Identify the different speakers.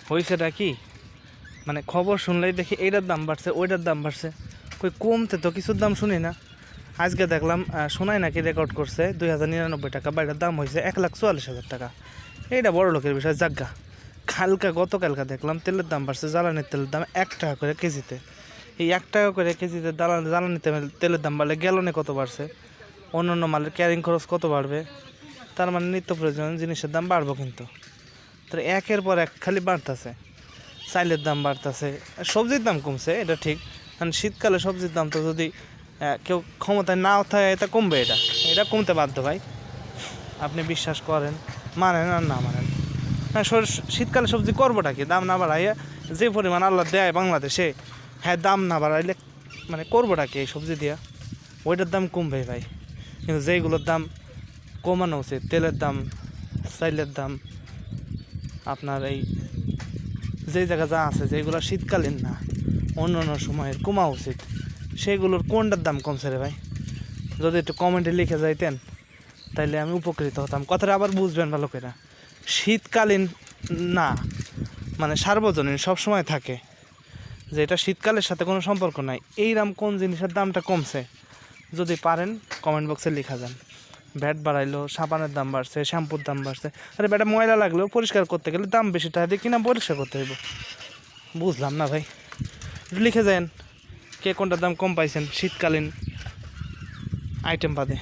Speaker 1: হয়েছেটা কি, মানে খবর শুনলেই দেখি এইটার দাম বাড়ছে ওইটার দাম বাড়ছে, কই কমতে তো কিছুর দাম শুনি না। আজকে দেখলাম শোনাই নাকি রেকর্ড করছে 2099 টাকা, বা এটার দাম হয়েছে 1,44,000 টাকা। এইটা বড় লোকের বিষয় জাগ্গা। গতকালকা দেখলাম তেলের দাম বাড়ছে, জ্বালানির তেলের দাম 1 টাকা করে কেজিতে। এই 1 টাকা করে কেজিতে জ্বালানি তেলের দাম বাড়লে গ্যালনে কত বাড়ছে, অন্য মালের ক্যারিং খরচ কত বাড়বে, তার মানে নিত্য প্রয়োজনীয় জিনিসের দাম বাড়বো কিন্তু। তো একের পর এক খালি বাড়তেছে, চাইলের দাম বাড়তেছে, সবজির দাম কমছে এটা ঠিক, কারণ শীতকালে সবজির দাম তো যদি কেউ ক্ষমতায় নাও থাকে এটা কমবে, এটা কমতে বাধ্য ভাই, আপনি বিশ্বাস করেন মানেন আর না মানেন। হ্যাঁ, শীতকালে সবজি করবোটা কি, দাম না বাড়াইয়া যে পরিমাণ আল্লাহ দেয় বাংলাদেশে, হ্যাঁ দাম না বাড়াইলে মানে করবোটা কি এই সবজি দিয়া, ওইটার দাম কমবে ভাই। কিন্তু যেইগুলোর দাম কমানো উচিত, তেলের দাম, চাইলের দাম, আপনার এই যেই জায়গা যা আছে যেগুলো শীতকালীন না অন্য অন্য সময়ের কমা উচিত, সেগুলোর কোনটার দাম কমছে রে ভাই? যদি একটু কমেন্টে লিখে যাইতেন তাইলে আমি উপকৃত হতাম। কথাটা আবার বুঝবেন ভালো করে, শীতকালীন না মানে সার্বজনীন সবসময় থাকে, যে এটা শীতকালের সাথে কোনো সম্পর্ক নাই, এইরকম কোন জিনিসের দামটা কমছে যদি পারেন কমেন্ট বক্সে লিখা যান। ভ্যাট বাড়াইলো, সাবানের দাম বাড়ছে, শ্যাম্পুর দাম বাড়ছে, আরে ব্যাটা ময়লা লাগলেও পরিষ্কার করতে গেলে দাম বেশি টাকা দিয়ে কিনা পরিষ্কার করতে হইব। বুঝলাম না ভাই, একটু লিখে যান কে কোনটার দাম কম পাইছেন শীতকালীন আইটেম বাদে।